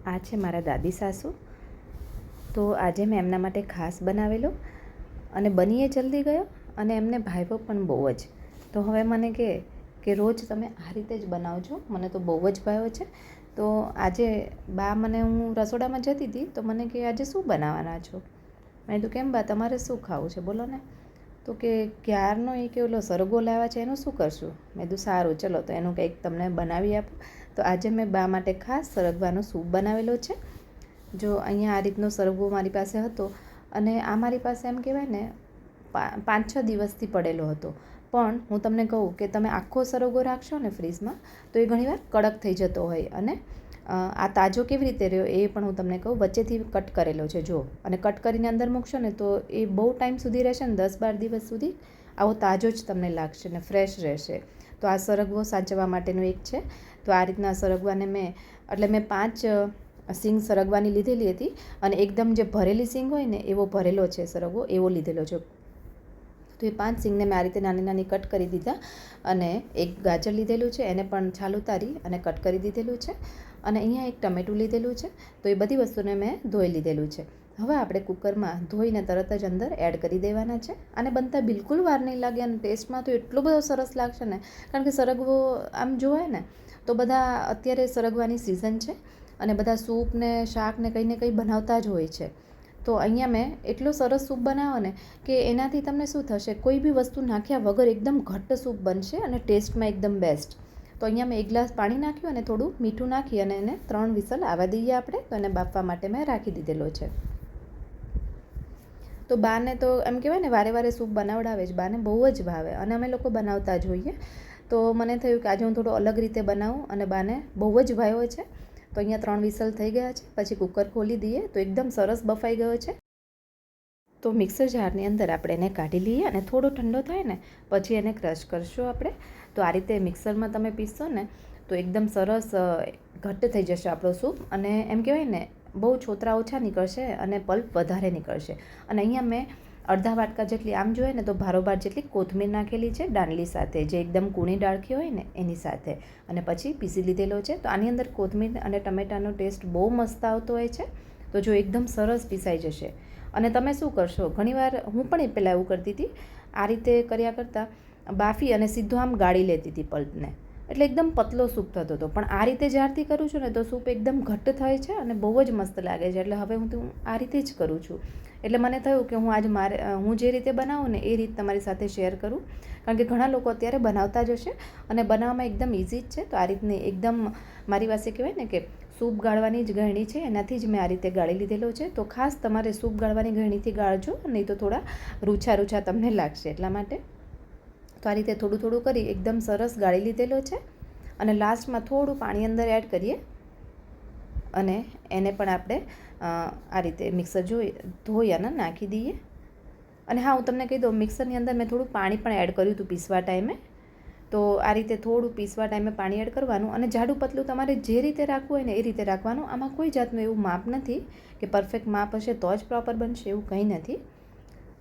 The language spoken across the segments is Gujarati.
આ છે મારા દાદી સાસુ. તો આજે મેં એમના માટે ખાસ બનાવેલો અને બનીએ જલ્દી ગયો અને એમને ભાવ્યો પણ બહુ જ. તો હવે મને કે રોજ તમે આ રીતે જ બનાવજો, મને તો બહુ જ ભાવ્યો છે. તો આજે બા મને હું રસોડામાં જતી હતી તો મને કે આજે શું બનાવવાના છો? મેં કીધું કેમ બા, તમારે શું ખાવું છે બોલો ને. તો કે ક્યારનો એ કે ઓલો સરગવો લાવ્યા છે એનું શું કરશું? મેં કીધું સારું ચલો તો એનું કંઈક તમને બનાવી આપું. તો આજે મેં બા માટે ખાસ સરગવાનો સૂપ બનાવેલો છે. જો અહીંયા આ રીતનો સરગવો મારી પાસે હતો અને આ મારી પાસે એમ કહેવાય ને 5-6 દિવસથી પડેલો હતો. પણ હું તમને કહું કે તમે આખો સરગવો રાખશો ને ફ્રીજમાં તો એ ઘણીવાર કડક થઈ જતો હોય. અને આ તાજો કેવી રીતે રહ્યો એ પણ હું તમને કહું. વચ્ચેથી કટ કરેલો છે જો, અને કટ કરીને અંદર મૂકશો ને તો એ બહુ ટાઈમ સુધી રહેશે ને, 10-12 દિવસ સુધી આવો તાજો જ તમને લાગશે ને ફ્રેશ રહેશે. તો આ સરગવો સાચવવા માટેનું એક છે. તો આ રીતના સરગવાને મેં 5 સિંગ સરગવાની લીધેલી હતી અને એકદમ જે ભરેલી સિંગ હોય ને એવો ભરેલો છે સરગવો, એવો લીધેલો છે. તો એ 5 સિંગને મેં આ રીતે નાની નાની કટ કરી દીધા અને એક ગાજર લીધેલું છે એને પણ છાલ ઉતારી અને કટ કરી દીધેલું છે. અને અહીંયા એક ટમેટું લીધેલું છે. તો એ બધી વસ્તુને મેં ધોઈ લીધેલું છે. હવે આપણે કુકરમાં ધોઈને તરત જ અંદર એડ કરી દેવાના છે. અને બનતા બિલકુલ વાર નહીં લાગે અને ટેસ્ટમાં તો એટલો બધો સરસ લાગશે ને. કારણ કે સરગવો આમ જોવાય ને તો બધા અત્યારે સરગવાની સિઝન છે અને બધા સૂપ ને શાક ને કંઈ ને કંઈ બનાવતા જ હોય છે. તો અહીંયા મેં એટલો સરસ સૂપ બનાવ્યો ને કે એનાથી તમને શું થશે, કોઈ બી વસ્તુ નાખ્યા વગર એકદમ ઘટ્ટ સૂપ બનશે અને ટેસ્ટમાં એકદમ બેસ્ટ. તો અહીંયા મેં 1 ગ્લાસ પાણી નાખ્યું અને થોડું મીઠું નાખી અને એને 3 વિસલ આવવા દઈએ આપણે. તો એને બાફવા માટે મેં રાખી દીધેલો છે. તો બાને તો એમ કહેવાય ને વારે વારે સૂપ બનાવડાવે જ, બાને બહુ જ ભાવે અને અમે લોકો બનાવતા જ હોઈએ. તો મને થયું કે આજે હું થોડું અલગ રીતે બનાવું અને બાને બહુ જ ભાવ્યો છે. તો અહીંયા 3 વિસલ થઈ ગયા છે. પછી કુકર ખોલી દઈએ તો એકદમ સરસ બફાઈ ગયો છે. તો મિક્સર જારની અંદર આપણે એને કાઢી લઈએ અને થોડો ઠંડો થાય ને પછી એને ક્રશ કરશું આપણે. તો આ રીતે મિક્સરમાં તમે પીસશો ને તો એકદમ સરસ ઘટ્ટ થઈ જશે આપણો સૂપ. અને એમ કહેવાય ને બહુ છોતરા ઓછા નીકળશે અને પલ્પ વધારે નીકળશે. અને અહીંયા મેં અડધા વાટકા જેટલી, આમ જોઈએ ને તો ભારોભાર જેટલી કોથમીર નાખેલી છે દાંડલી સાથે, જે એકદમ કૂણી ડાળખી હોય ને એની સાથે, અને પછી પીસી લીધેલો છે. તો આની અંદર કોથમીર અને ટમેટાનો ટેસ્ટ બહુ મસ્ત આવતો હોય છે. તો જો એકદમ સરસ પીસાઈ જશે. અને તમે શું કરશો, ઘણીવાર હું પણ એ પહેલાં એવું કરતી હતી, આ રીતે કર્યા કરતાં બાફી અને સીધો આમ ગાળી લેતી હતી પલ્પને, એટલે એકદમ પતલો સૂપ થતો હતો. પણ આ રીતે જ્યારથી કરું છું ને તો સૂપ એકદમ ઘટ્ટ થાય છે અને બહુ જ મસ્ત લાગે છે. એટલે હવે હું આ રીતે જ કરું છું. એટલે મને થયું કે હું જે રીતે બનાવું ને એ રીત તમારી સાથે શેર કરું. કારણ કે ઘણા લોકો અત્યારે બનાવતા જ હશે અને બનાવવામાં એકદમ ઇઝી જ છે. તો આ રીતની એકદમ મારી પાસે કહેવાય ને કે સૂપ ગાળવાની જ ગળણી છે, એનાથી જ મેં આ રીતે ગાળી લીધેલો છે. તો ખાસ તમારે સૂપ ગાળવાની ગળણીથી ગાળજો, નહીં તો થોડા રૂછા તમને લાગશે એટલા માટે. તો આ રીતે થોડું થોડું કરી એકદમ સરસ ગાળી લીધેલો છે. અને લાસ્ટમાં થોડું પાણી અંદર એડ કરીએ અને એને પણ આપણે આ રીતે મિક્સર ધોઈ અને નાખી દઈએ. અને હા, હું તમને કહી દઉં, મિક્સરની અંદર મેં થોડું પાણી પણ એડ કર્યું હતું પીસવા ટાઈમે. તો આ રીતે થોડું પીસવા ટાઈમે પાણી એડ કરવાનું અને જાડું પતલું તમારે જે રીતે રાખવું હોય ને એ રીતે રાખવાનું. આમાં કોઈ જાતનું એવું માપ નથી કે પરફેક્ટ માપ હશે તો જ પ્રોપર બનશે, એવું કંઈ નથી.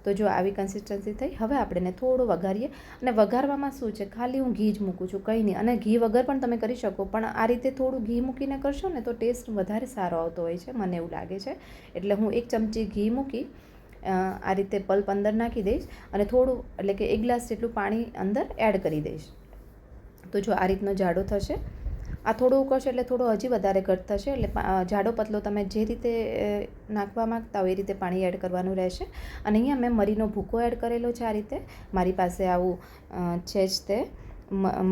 તો જો આવી કન્સિસ્ટન્સી થઈ. હવે આપણે એને થોડું વઘારીએ. અને વઘારવામાં શું છે, ખાલી હું ઘી જ મૂકું છું, કંઈ નહીં. અને ઘી વગર પણ તમે કરી શકો, પણ આ રીતે થોડું ઘી મૂકીને કરશો ને તો ટેસ્ટ વધારે સારો આવતો હોય છે, મને એવું લાગે છે. એટલે હું 1 ચમચી ઘી મૂકી આ રીતે પલ્પ અંદર નાખી દઈશ અને થોડું, એટલે કે 1 ગ્લાસ જેટલું પાણી અંદર એડ કરી દઈશ. તો જો આ રીતનો જાડો થશે. આ થોડું ઉકળશે એટલે થોડો હજી વધારે ઘટ થશે. એટલે જાડો પતલો તમે જે રીતે નાખવા માગતા હોય એ રીતે પાણી એડ કરવાનું રહેશે. અને અહીંયા મેં મરીનો ભૂકો એડ કરેલો છે આ રીતે. મારી પાસે આવું છે જ તે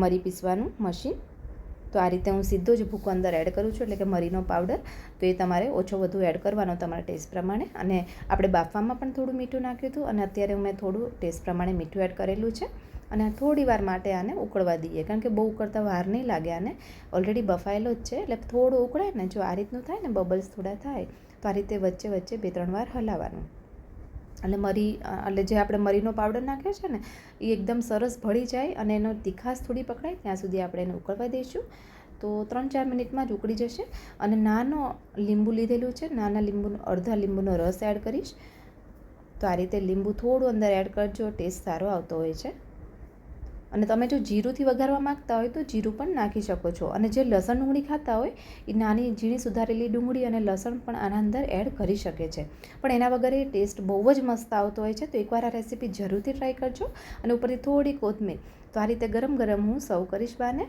મરી પીસવાનું મશીન. તો આ રીતે હું સીધો જ ભૂકો અંદર એડ કરું છું, એટલે કે મરીનો પાવડર. તો એ તમારે ઓછો વધુ એડ કરવાનો તમારા ટેસ્ટ પ્રમાણે. અને આપણે બાફવામાં પણ થોડું મીઠું નાખ્યું હતું અને અત્યારે મેં થોડું ટેસ્ટ પ્રમાણે મીઠું એડ કરેલું છે. અને થોડી વાર માટે આને ઉકળવા દઈએ, કારણ કે બહુ ઉકળતા વાર નહીં લાગે. આને ઓલરેડી બફાયેલો જ છે, એટલે થોડું ઉકળે ને, જો આ રીતનું થાય ને, બબલ્સ થોડા થાય તો આ રીતે વચ્ચે વચ્ચે 2-3 વાર હલાવવાનું. એટલે જે આપણે મરીનો પાવડર નાખ્યો છે ને એ એકદમ સરસ ભળી જાય અને એનો તીખાશ થોડી પકડાય ત્યાં સુધી આપણે એને ઉકળવા દઈશું. તો 3-4 મિનિટમાં જ ઉકળી જશે. અને નાનો લીંબુ લીધેલું છે, નાના લીંબુનો અડધા લીંબુનો રસ એડ કરીશ. તો આ રીતે લીંબુ થોડું અંદર એડ કરજો, ટેસ્ટ સારો આવતો હોય છે. અને તમે જો જીરુંથી વઘારવા માંગતા હોય તો જીરું પણ નાખી શકો છો. અને જે લસણ ડુંગળી ખાતા હોય એ નાની ઝીણી સુધારેલી ડુંગળી અને લસણ પણ આના અંદર એડ કરી શકે છે. પણ એના વગર એ ટેસ્ટ બહુ જ મસ્ત આવતો હોય છે. તો એકવાર આ રેસીપી જરૂરથી ટ્રાય કરજો. અને ઉપરથી થોડી કોથમીર. તો આ રીતે ગરમ ગરમ હું સર્વ કરીશ બાને.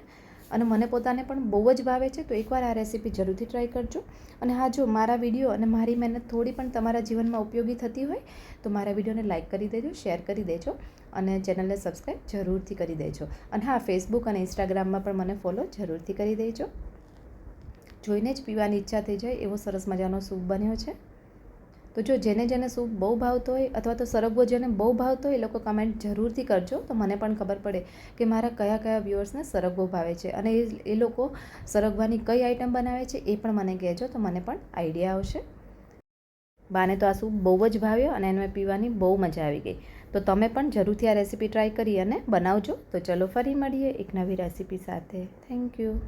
અને મને પોતાને પણ બહુ જ ભાવે છે. તો એકવાર આ રેસીપી જરૂરથી ટ્રાય કરજો. અને હા, જો મારા વિડીયો અને મારી મહેનત થોડી પણ તમારા જીવનમાં ઉપયોગી થતી હોય તો મારા વિડીયોને લાઇક કરી દેજો, શેર કરી દેજો અને ચેનલને સબસ્ક્રાઈબ જરૂરથી કરી દેજો. અને હા, ફેસબુક અને ઇન્સ્ટાગ્રામમાં પણ મને ફોલો જરૂરથી કરી દેજો. જોઈને જ પીવાની ઈચ્છા થઈ જાય એવો સરસ મજાનો સૂપ બન્યો છે. તો જો જેને સૂપ બહુ ભાવતો હોય અથવા તો સરગવો જેને બહુ ભાવતો હોય એ લોકો કમેન્ટ જરૂરથી કરજો. તો મને પણ ખબર પડે કે મારા કયા કયા વ્યુઅર્સને સરગવો ભાવે છે અને એ લોકો સરગવાની કઈ આઈટમ બનાવે છે એ પણ મને કહેજો. તો મને પણ આઈડિયા આવશે. બાને તો આ સૂપ બહુ જ ભાવ્યો અને એને પીવાની બહુ મજા આવી ગઈ. તો તમે પણ જરૂરથી આ રેસીપી ટ્રાય કરી અને બનાવજો. તો ચલો ફરી મળીએ એક નવી રેસીપી સાથે. Thank you.